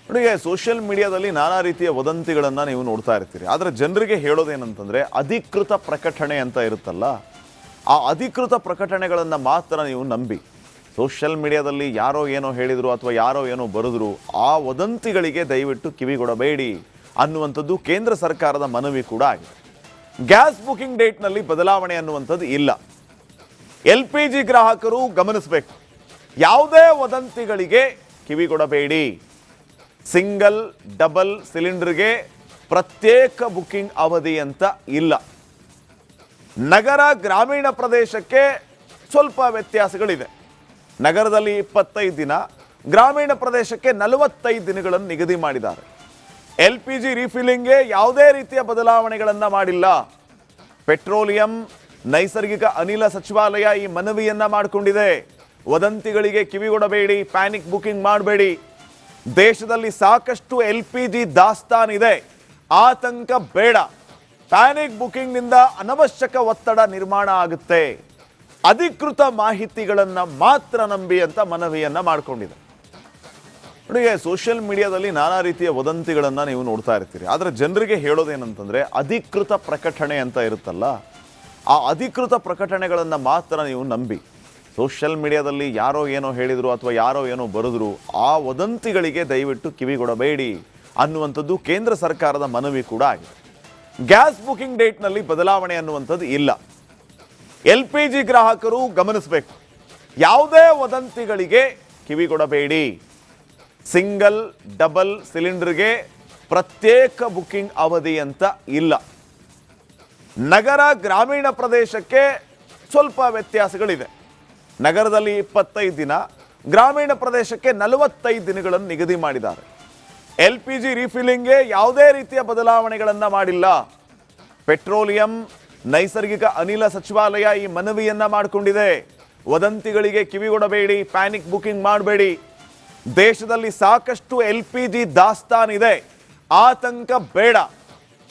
ನೋಡಿ, ಸೋಷಿಯಲ್ ಮೀಡಿಯಾದಲ್ಲಿ ನಾನಾ ರೀತಿಯ ವದಂತಿಗಳನ್ನು ನೀವು ನೋಡ್ತಾ ಇರ್ತೀರಿ. ಆದರೆ ಜನರಿಗೆ ಹೇಳೋದೇನಂತಂದರೆ ಅಧಿಕೃತ ಪ್ರಕಟಣೆ ಅಂತ ಇರುತ್ತಲ್ಲ, ಆ ಅಧಿಕೃತ ಪ್ರಕಟಣೆಗಳನ್ನು ಮಾತ್ರ ನೀವು ನಂಬಿ. ಸೋಷಿಯಲ್ ಮೀಡಿಯಾದಲ್ಲಿ ಯಾರೋ ಏನೋ ಹೇಳಿದರು ಅಥವಾ ಯಾರೋ ಏನೋ ಬರೆದ್ರು, ಆ ವದಂತಿಗಳಿಗೆ ದಯವಿಟ್ಟು ಕಿವಿಗೊಡಬೇಡಿ ಅನ್ನುವಂಥದ್ದು ಕೇಂದ್ರ ಸರ್ಕಾರದ ಮನವಿ ಕೂಡ ಆಗಿದೆ. ಗ್ಯಾಸ್ ಬುಕಿಂಗ್ ಡೇಟ್ನಲ್ಲಿ ಬದಲಾವಣೆ ಅನ್ನುವಂಥದ್ದು ಇಲ್ಲ. LPG ಗ್ರಾಹಕರು ಗಮನಿಸಬೇಕು, ಯಾವುದೇ ವದಂತಿಗಳಿಗೆ ಕಿವಿಗೊಡಬೇಡಿ. ಸಿಂಗಲ್ ಡಬಲ್ ಸಿಲಿಂಡರ್ಗೆ ಪ್ರತ್ಯೇಕ ಬುಕಿಂಗ್ ಅವಧಿ ಅಂತ ಇಲ್ಲ. ನಗರ ಗ್ರಾಮೀಣ ಪ್ರದೇಶಕ್ಕೆ ಸ್ವಲ್ಪ ವ್ಯತ್ಯಾಸಗಳಿದೆ. ನಗರದಲ್ಲಿ 25 ದಿನ, ಗ್ರಾಮೀಣ ಪ್ರದೇಶಕ್ಕೆ 45 ದಿನಗಳನ್ನು ನಿಗದಿ ಮಾಡಿದ್ದಾರೆ. LPG ರೀಫಿಲ್ಲಿಂಗ್ಗೆ ಯಾವುದೇ ರೀತಿಯ ಬದಲಾವಣೆಗಳನ್ನು ಮಾಡಿಲ್ಲ. ಪೆಟ್ರೋಲಿಯಂ ನೈಸರ್ಗಿಕ ಅನಿಲ ಸಚಿವಾಲಯ ಈ ಮನವಿಯನ್ನ ಮಾಡಿಕೊಂಡಿದೆ. ವದಂತಿಗಳಿಗೆ ಕಿವಿಗೊಡಬೇಡಿ, ಪ್ಯಾನಿಕ್ ಬುಕಿಂಗ್ ಮಾಡಬೇಡಿ. ದೇಶದಲ್ಲಿ ಸಾಕಷ್ಟು LPG ದಾಸ್ತಾನಿದೆ, ಆತಂಕ ಬೇಡ. ಪ್ಯಾನಿಕ್ ಬುಕಿಂಗ್ನಿಂದ ಅನವಶ್ಯಕ ಒತ್ತಡ ನಿರ್ಮಾಣ ಆಗುತ್ತೆ. ಅಧಿಕೃತ ಮಾಹಿತಿಗಳನ್ನು ಮಾತ್ರ ನಂಬಿ ಅಂತ ಮನವಿಯನ್ನ ಮಾಡಿಕೊಂಡಿದೆ. ನೋಡಿ, ಸೋಷಿಯಲ್ ಮೀಡಿಯಾದಲ್ಲಿ ನಾನಾ ರೀತಿಯ ವದಂತಿಗಳನ್ನು ನೀವು ನೋಡ್ತಾ ಇರ್ತೀರಿ. ಆದರೆ ಜನರಿಗೆ ಹೇಳೋದೇನಂತಂದರೆ ಅಧಿಕೃತ ಪ್ರಕಟಣೆ ಅಂತ ಇರುತ್ತಲ್ಲ, ಆ ಅಧಿಕೃತ ಪ್ರಕಟಣೆಗಳನ್ನು ಮಾತ್ರ ನೀವು ನಂಬಿ. ಸೋಷಿಯಲ್ ಮೀಡಿಯಾದಲ್ಲಿ ಯಾರೋ ಏನೋ ಹೇಳಿದರು ಅಥವಾ ಯಾರೋ ಏನೋ ಬರೆದ್ರು, ಆ ವದಂತಿಗಳಿಗೆ ದಯವಿಟ್ಟು ಕಿವಿಗೊಡಬೇಡಿ ಅನ್ನುವಂಥದ್ದು ಕೇಂದ್ರ ಸರ್ಕಾರದ ಮನವಿ ಕೂಡ ಆಗಿದೆ. ಗ್ಯಾಸ್ ಬುಕಿಂಗ್ ಡೇಟ್ನಲ್ಲಿ ಬದಲಾವಣೆ ಅನ್ನುವಂಥದ್ದು ಇಲ್ಲ. LPG ಗ್ರಾಹಕರು ಗಮನಿಸಬೇಕು, ಯಾವುದೇ ವದಂತಿಗಳಿಗೆ ಕಿವಿಗೊಡಬೇಡಿ. ಸಿಂಗಲ್ ಡಬಲ್ ಸಿಲಿಂಡರ್ಗೆ ಪ್ರತ್ಯೇಕ ಬುಕಿಂಗ್ ಅವಧಿ ಅಂತ ಇಲ್ಲ. ನಗರ ಗ್ರಾಮೀಣ ಪ್ರದೇಶಕ್ಕೆ ಸ್ವಲ್ಪ ವ್ಯತ್ಯಾಸಗಳಿದೆ. ನಗರದಲ್ಲಿ 25 ದಿನ, ಗ್ರಾಮೀಣ ಪ್ರದೇಶಕ್ಕೆ 45 ದಿನಗಳನ್ನು ನಿಗದಿ ಮಾಡಿದ್ದಾರೆ. LPG ರೀಫಿಲ್ಲಿಂಗ್ಗೆ ಯಾವುದೇ ರೀತಿಯ ಬದಲಾವಣೆಗಳನ್ನು ಮಾಡಿಲ್ಲ. ಪೆಟ್ರೋಲಿಯಂ ನೈಸರ್ಗಿಕ ಅನಿಲ ಸಚಿವಾಲಯ ಈ ಮನವಿಯನ್ನ ಮಾಡಿಕೊಂಡಿದೆ. ವದಂತಿಗಳಿಗೆ ಕಿವಿಗೊಡಬೇಡಿ, ಪ್ಯಾನಿಕ್ ಬುಕಿಂಗ್ ಮಾಡಬೇಡಿ. ದೇಶದಲ್ಲಿ ಸಾಕಷ್ಟು LPG ದಾಸ್ತಾನಿದೆ, ಆತಂಕ ಬೇಡ.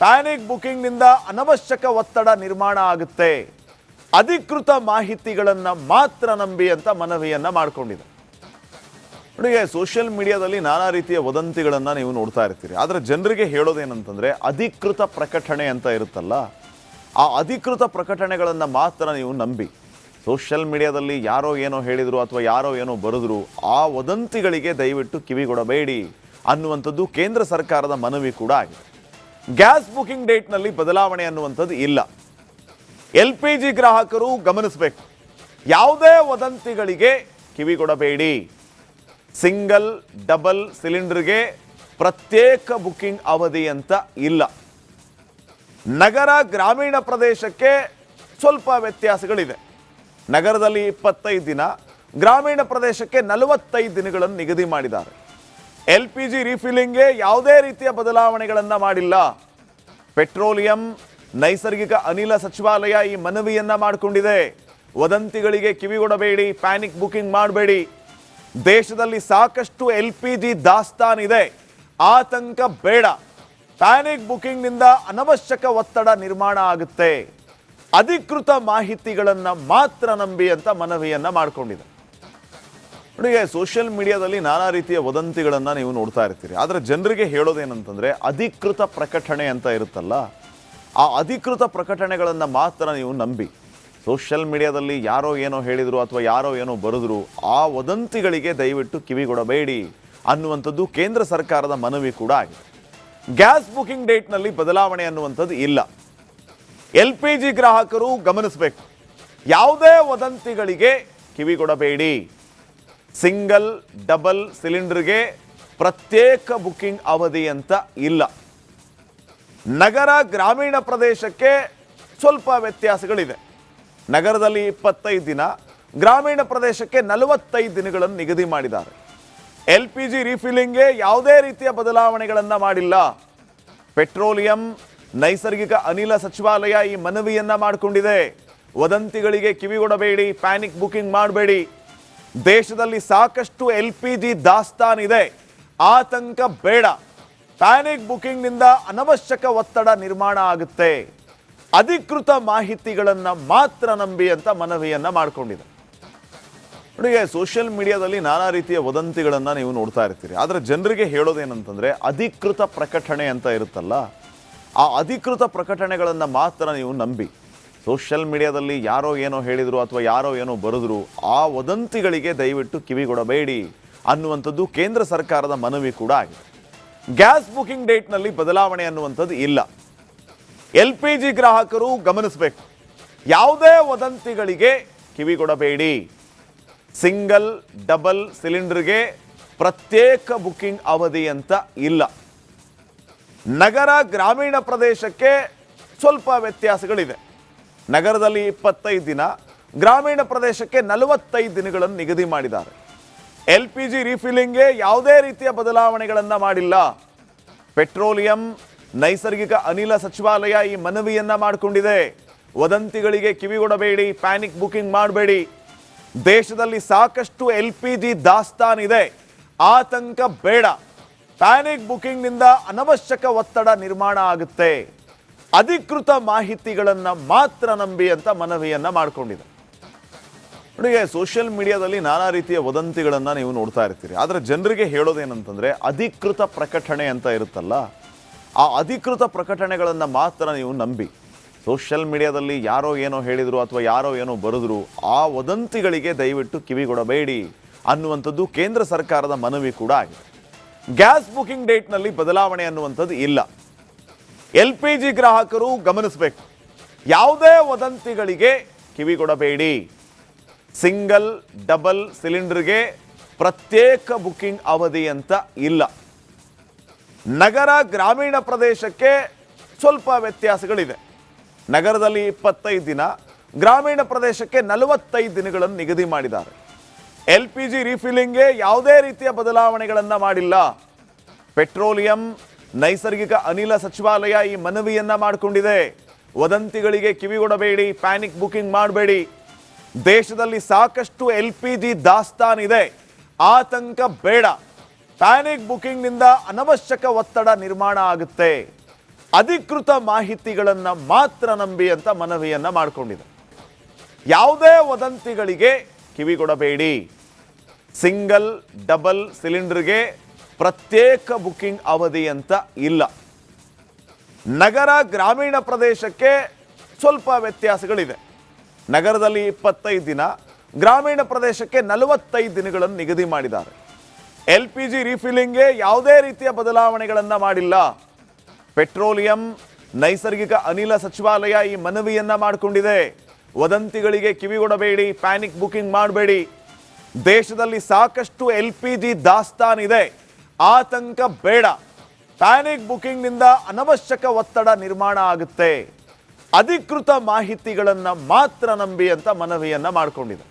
ಪ್ಯಾನಿಕ್ ಬುಕಿಂಗ್ನಿಂದ ಅನವಶ್ಯಕ ಒತ್ತಡ ನಿರ್ಮಾಣ ಆಗುತ್ತೆ. ಅಧಿಕೃತ ಮಾಹಿತಿಗಳನ್ನು ಮಾತ್ರ ನಂಬಿ ಅಂತ ಮನವಿಯನ್ನ ಮಾಡಿಕೊಂಡಿದೆ. ನೋಡಿ, ಸೋಷಿಯಲ್ ಮೀಡಿಯಾದಲ್ಲಿ ನಾನಾ ರೀತಿಯ ವದಂತಿಗಳನ್ನು ನೀವು ನೋಡ್ತಾ ಇರ್ತೀರಿ. ಆದರೆ ಜನರಿಗೆ ಹೇಳೋದೇನಂತಂದರೆ ಅಧಿಕೃತ ಪ್ರಕಟಣೆ ಅಂತ ಇರುತ್ತಲ್ಲ, ಆ ಅಧಿಕೃತ ಪ್ರಕಟಣೆಗಳನ್ನು ಮಾತ್ರ ನೀವು ನಂಬಿ. ಸೋಷಿಯಲ್ ಮೀಡಿಯಾದಲ್ಲಿ ಯಾರೋ ಏನೋ ಹೇಳಿದರು ಅಥವಾ ಯಾರೋ ಏನೋ ಬರೆದ್ರು, ಆ ವದಂತಿಗಳಿಗೆ ದಯವಿಟ್ಟು ಕಿವಿಗೊಡಬೇಡಿ ಅನ್ನುವಂಥದ್ದು ಕೇಂದ್ರ ಸರ್ಕಾರದ ಮನವಿ ಕೂಡ ಆಗಿದೆ. ಗ್ಯಾಸ್ ಬುಕಿಂಗ್ ಡೇಟ್ನಲ್ಲಿ ಬದಲಾವಣೆ ಅನ್ನುವಂಥದ್ದು ಇಲ್ಲ. LPG ಗ್ರಾಹಕರು ಗಮನಿಸಬೇಕು, ಯಾವುದೇ ವದಂತಿಗಳಿಗೆ ಕಿವಿಗೊಡಬೇಡಿ. ಸಿಂಗಲ್ ಡಬಲ್ ಸಿಲಿಂಡರ್ಗೆ ಪ್ರತ್ಯೇಕ ಬುಕಿಂಗ್ ಅವಧಿ ಅಂತ ಇಲ್ಲ. ನಗರ ಗ್ರಾಮೀಣ ಪ್ರದೇಶಕ್ಕೆ ಸ್ವಲ್ಪ ವ್ಯತ್ಯಾಸಗಳಿದೆ. ನಗರದಲ್ಲಿ 25 ದಿನ, ಗ್ರಾಮೀಣ ಪ್ರದೇಶಕ್ಕೆ 45 ದಿನಗಳನ್ನು ನಿಗದಿ ಮಾಡಿದ್ದಾರೆ. LPG ರೀಫಿಲ್ಲಿಂಗ್ಗೆ ಯಾವುದೇ ರೀತಿಯ ಬದಲಾವಣೆಗಳನ್ನು ಮಾಡಿಲ್ಲ. ಪೆಟ್ರೋಲಿಯಂ ನೈಸರ್ಗಿಕ ಅನಿಲ ಸಚಿವಾಲಯ ಈ ಮನವಿಯನ್ನ ಮಾಡಿಕೊಂಡಿದೆ. ವದಂತಿಗಳಿಗೆ ಕಿವಿಗೊಡಬೇಡಿ, ಪ್ಯಾನಿಕ್ ಬುಕಿಂಗ್ ಮಾಡಬೇಡಿ. ದೇಶದಲ್ಲಿ ಸಾಕಷ್ಟು LPG ದಾಸ್ತಾನಿದೆ, ಆತಂಕ ಬೇಡ. ಪ್ಯಾನಿಕ್ ಬುಕಿಂಗ್ನಿಂದ ಅನವಶ್ಯಕ ಒತ್ತಡ ನಿರ್ಮಾಣ ಆಗುತ್ತೆ. ಅಧಿಕೃತ ಮಾಹಿತಿಗಳನ್ನು ಮಾತ್ರ ನಂಬಿ ಅಂತ ಮನವಿಯನ್ನ ಮಾಡಿಕೊಂಡಿದೆ. ನೋಡಿ, ಸೋಷಿಯಲ್ ಮೀಡಿಯಾದಲ್ಲಿ ನಾನಾ ರೀತಿಯ ವದಂತಿಗಳನ್ನು ನೀವು ನೋಡ್ತಾ ಇರ್ತೀರಿ. ಆದರೆ ಜನರಿಗೆ ಹೇಳೋದೇನಂತಂದರೆ ಅಧಿಕೃತ ಪ್ರಕಟಣೆ ಅಂತ ಇರುತ್ತಲ್ಲ, ಆ ಅಧಿಕೃತ ಪ್ರಕಟಣೆಗಳನ್ನು ಮಾತ್ರ ನೀವು ನಂಬಿ. ಸೋಷಿಯಲ್ ಮೀಡಿಯಾದಲ್ಲಿ ಯಾರೋ ಏನೋ ಹೇಳಿದರು ಅಥವಾ ಯಾರೋ ಏನೋ ಬರೆದ್ರು, ಆ ವದಂತಿಗಳಿಗೆ ದಯವಿಟ್ಟು ಕಿವಿಗೊಡಬೇಡಿ ಅನ್ನುವಂಥದ್ದು ಕೇಂದ್ರ ಸರ್ಕಾರದ ಮನವಿ ಕೂಡ ಆಗಿದೆ. ಗ್ಯಾಸ್ ಬುಕಿಂಗ್ ಡೇಟ್ನಲ್ಲಿ ಬದಲಾವಣೆ ಅನ್ನುವಂಥದ್ದು ಇಲ್ಲ. LPG ಗ್ರಾಹಕರು ಗಮನಿಸಬೇಕು, ಯಾವುದೇ ವದಂತಿಗಳಿಗೆ ಕಿವಿಗೊಡಬೇಡಿ. ಸಿಂಗಲ್ ಡಬಲ್ ಸಿಲಿಂಡರ್ಗೆ ಪ್ರತ್ಯೇಕ ಬುಕಿಂಗ್ ಅವಧಿ ಅಂತ ಇಲ್ಲ. ನಗರ ಗ್ರಾಮೀಣ ಪ್ರದೇಶಕ್ಕೆ ಸ್ವಲ್ಪ ವ್ಯತ್ಯಾಸಗಳಿದೆ. ನಗರದಲ್ಲಿ 25 ದಿನ, ಗ್ರಾಮೀಣ ಪ್ರದೇಶಕ್ಕೆ 45 ದಿನಗಳನ್ನು ನಿಗದಿ ಮಾಡಿದ್ದಾರೆ. LPG ರೀಫಿಲ್ಲಿಂಗ್ಗೆ ಯಾವುದೇ ರೀತಿಯ ಬದಲಾವಣೆಗಳನ್ನು ಮಾಡಿಲ್ಲ. ಪೆಟ್ರೋಲಿಯಂ ನೈಸರ್ಗಿಕ ಅನಿಲ ಸಚಿವಾಲಯ ಈ ಮನವಿಯನ್ನ ಮಾಡಿಕೊಂಡಿದೆ. ವದಂತಿಗಳಿಗೆ ಕಿವಿಗೊಡಬೇಡಿ, ಪ್ಯಾನಿಕ್ ಬುಕಿಂಗ್ ಮಾಡಬೇಡಿ. ದೇಶದಲ್ಲಿ ಸಾಕಷ್ಟು LPG ದಾಸ್ತಾನಿದೆ, ಆತಂಕ ಬೇಡ. ಪ್ಯಾನಿಕ್ ಬುಕಿಂಗ್ನಿಂದ ಅನವಶ್ಯಕ ಒತ್ತಡ ನಿರ್ಮಾಣ ಆಗುತ್ತೆ. ಅಧಿಕೃತ ಮಾಹಿತಿಗಳನ್ನು ಮಾತ್ರ ನಂಬಿ ಅಂತ ಮನವಿಯನ್ನ ಮಾಡಿಕೊಂಡಿದೆ. ನೋಡಿ, ಸೋಷಿಯಲ್ ಮೀಡಿಯಾದಲ್ಲಿ ನಾನಾ ರೀತಿಯ ವದಂತಿಗಳನ್ನು ನೀವು ನೋಡ್ತಾ ಇರ್ತೀರಿ. ಆದರೆ ಜನರಿಗೆ ಹೇಳೋದೇನಂತಂದರೆ ಅಧಿಕೃತ ಪ್ರಕಟಣೆ ಅಂತ ಇರುತ್ತಲ್ಲ, ಆ ಅಧಿಕೃತ ಪ್ರಕಟಣೆಗಳನ್ನು ಮಾತ್ರ ನೀವು ನಂಬಿ. ಸೋಷಿಯಲ್ ಮೀಡಿಯಾದಲ್ಲಿ ಯಾರೋ ಏನೋ ಹೇಳಿದರು ಅಥವಾ ಯಾರೋ ಏನೋ ಬರೆದ್ರು, ಆ ವದಂತಿಗಳಿಗೆ ದಯವಿಟ್ಟು ಕಿವಿಗೊಡಬೇಡಿ ಅನ್ನುವಂಥದ್ದು ಕೇಂದ್ರ ಸರ್ಕಾರದ ಮನವಿ ಕೂಡ ಆಗಿದೆ. ಗ್ಯಾಸ್ ಬುಕಿಂಗ್ ಡೇಟ್ನಲ್ಲಿ ಬದಲಾವಣೆ ಅನ್ನುವಂಥದ್ದು ಇಲ್ಲ. LPG ಗ್ರಾಹಕರು ಗಮನಿಸಬೇಕು, ಯಾವುದೇ ವದಂತಿಗಳಿಗೆ ಕಿವಿಗೊಡಬೇಡಿ. ಸಿಂಗಲ್ ಡಬಲ್ ಸಿಲಿಂಡರ್ಗೆ ಪ್ರತ್ಯೇಕ ಬುಕಿಂಗ್ ಅವಧಿ ಅಂತ ಇಲ್ಲ. ನಗರ ಗ್ರಾಮೀಣ ಪ್ರದೇಶಕ್ಕೆ ಸ್ವಲ್ಪ ವ್ಯತ್ಯಾಸಗಳಿದೆ. ನಗರದಲ್ಲಿ 25 ದಿನ, ಗ್ರಾಮೀಣ ಪ್ರದೇಶಕ್ಕೆ 45 ದಿನಗಳನ್ನು ನಿಗದಿ ಮಾಡಿದ್ದಾರೆ. LPG ರೀಫಿಲಿಂಗ್ಗೆ ಯಾವುದೇ ರೀತಿಯ ಬದಲಾವಣೆಗಳನ್ನು ಮಾಡಿಲ್ಲ. ಪೆಟ್ರೋಲಿಯಂ ನೈಸರ್ಗಿಕ ಅನಿಲ ಸಚಿವಾಲಯ ಈ ಮನವಿಯನ್ನ ಮಾಡಿಕೊಂಡಿದೆ. ವದಂತಿಗಳಿಗೆ ಕಿವಿಗೊಡಬೇಡಿ, ಪ್ಯಾನಿಕ್ ಬುಕಿಂಗ್ ಮಾಡಬೇಡಿ. ದೇಶದಲ್ಲಿ ಸಾಕಷ್ಟು LPG ದಾಸ್ತಾನಿದೆ, ಆತಂಕ ಬೇಡ. ಪ್ಯಾನಿಕ್ ಬುಕಿಂಗ್ನಿಂದ ಅನವಶ್ಯಕ ಒತ್ತಡ ನಿರ್ಮಾಣ ಆಗುತ್ತೆ. ಅಧಿಕೃತ ಮಾಹಿತಿಗಳನ್ನು ಮಾತ್ರ ನಂಬಿ ಅಂತ ಮನವಿಯನ್ನ ಮಾಡಿಕೊಂಡಿದೆ. ನೋಡಿ, ಸೋಷಿಯಲ್ ಮೀಡಿಯಾದಲ್ಲಿ ನಾನಾ ರೀತಿಯ ವದಂತಿಗಳನ್ನು ನೀವು ನೋಡ್ತಾ ಇರ್ತೀರಿ. ಆದರೆ ಜನರಿಗೆ ಹೇಳೋದೇನಂತಂದರೆ ಅಧಿಕೃತ ಪ್ರಕಟಣೆ ಅಂತ ಇರುತ್ತಲ್ಲ, ಆ ಅಧಿಕೃತ ಪ್ರಕಟಣೆಗಳನ್ನು ಮಾತ್ರ ನೀವು ನಂಬಿ. ಸೋಷಿಯಲ್ ಮೀಡಿಯಾದಲ್ಲಿ ಯಾರೋ ಏನೋ ಹೇಳಿದರು ಅಥವಾ ಯಾರೋ ಏನೋ ಬರೆದ್ರು, ಆ ವದಂತಿಗಳಿಗೆ ದಯವಿಟ್ಟು ಕಿವಿಗೊಡಬೇಡಿ ಅನ್ನುವಂಥದ್ದು ಕೇಂದ್ರ ಸರ್ಕಾರದ ಮನವಿ ಕೂಡ ಆಗಿದೆ. ಗ್ಯಾಸ್ ಬುಕಿಂಗ್ ಡೇಟ್ನಲ್ಲಿ ಬದಲಾವಣೆ ಅನ್ನುವಂಥದ್ದು ಇಲ್ಲ. LPG ಗ್ರಾಹಕರು ಗಮನಿಸಬೇಕು, ಯಾವುದೇ ವದಂತಿಗಳಿಗೆ ಕಿವಿಗೊಡಬೇಡಿ. ಸಿಂಗಲ್ ಡಬಲ್ ಸಿಲಿಂಡರ್ಗೆ ಪ್ರತ್ಯೇಕ ಬುಕಿಂಗ್ ಅವಧಿ ಅಂತ ಇಲ್ಲ. ನಗರ ಗ್ರಾಮೀಣ ಪ್ರದೇಶಕ್ಕೆ ಸ್ವಲ್ಪ ವ್ಯತ್ಯಾಸಗಳಿದೆ. ನಗರದಲ್ಲಿ 25 ದಿನ, ಗ್ರಾಮೀಣ ಪ್ರದೇಶಕ್ಕೆ 45 ದಿನಗಳನ್ನು ನಿಗದಿ ಮಾಡಿದ್ದಾರೆ. LPG ರೀಫಿಲಿಂಗ್ಗೆ ಯಾವುದೇ ರೀತಿಯ ಬದಲಾವಣೆಗಳನ್ನು ಮಾಡಿಲ್ಲ. ಪೆಟ್ರೋಲಿಯಂ ನೈಸರ್ಗಿಕ ಅನಿಲ ಸಚಿವಾಲಯ ಈ ಮನವಿಯನ್ನ ಮಾಡಿಕೊಂಡಿದೆ. ವದಂತಿಗಳಿಗೆ ಕಿವಿಗೊಡಬೇಡಿ, ಪ್ಯಾನಿಕ್ ಬುಕಿಂಗ್ ಮಾಡಬೇಡಿ. ದೇಶದಲ್ಲಿ ಸಾಕಷ್ಟು LPG ದಾಸ್ತಾನಿದೆ, ಆತಂಕ ಬೇಡ. ಪ್ಯಾನಿಕ್ ಬುಕಿಂಗ್ನಿಂದ ಅನವಶ್ಯಕ ಒತ್ತಡ ನಿರ್ಮಾಣ ಆಗುತ್ತೆ. ಅಧಿಕೃತ ಮಾಹಿತಿಗಳನ್ನು ಮಾತ್ರ ನಂಬಿ ಅಂತ ಮನವಿಯನ್ನ ಮಾಡಿಕೊಂಡಿದೆ. ಯಾವುದೇ ವದಂತಿಗಳಿಗೆ ಕಿವಿಗೊಡಬೇಡಿ. ಸಿಂಗಲ್ ಡಬಲ್ ಸಿಲಿಂಡರ್ಗೆ ಪ್ರತ್ಯೇಕ ಬುಕಿಂಗ್ ಅವಧಿ ಅಂತ ಇಲ್ಲ. ನಗರ ಗ್ರಾಮೀಣ ಪ್ರದೇಶಕ್ಕೆ ಸ್ವಲ್ಪ ವ್ಯತ್ಯಾಸಗಳಿದೆ. ನಗರದಲ್ಲಿ 25 ದಿನ, ಗ್ರಾಮೀಣ ಪ್ರದೇಶಕ್ಕೆ 45 ದಿನಗಳನ್ನು ನಿಗದಿ ಮಾಡಿದ್ದಾರೆ. LPG ರೀಫಿಲಿಂಗ್ಗೆ ಯಾವುದೇ ರೀತಿಯ ಬದಲಾವಣೆಗಳನ್ನು ಮಾಡಿಲ್ಲ. ಪೆಟ್ರೋಲಿಯಂ ನೈಸರ್ಗಿಕ ಅನಿಲ ಸಚಿವಾಲಯ ಈ ಮನವಿಯನ್ನ ಮಾಡಿಕೊಂಡಿದೆ. ವದಂತಿಗಳಿಗೆ ಕಿವಿಗೊಡಬೇಡಿ, ಪ್ಯಾನಿಕ್ ಬುಕಿಂಗ್ ಮಾಡಬೇಡಿ. ದೇಶದಲ್ಲಿ ಸಾಕಷ್ಟು LPG ದಾಸ್ತಾನಿದೆ, ಆತಂಕ ಬೇಡ. ಪ್ಯಾನಿಕ್ ಬುಕಿಂಗ್ನಿಂದ ಅನವಶ್ಯಕ ಒತ್ತಡ ನಿರ್ಮಾಣ ಆಗುತ್ತೆ. ಅಧಿಕೃತ ಮಾಹಿತಿಗಳನ್ನು ಮಾತ್ರ ನಂಬಿ ಅಂತ ಮನವಿಯನ್ನ ಮಾಡಿಕೊಂಡಿದೆ.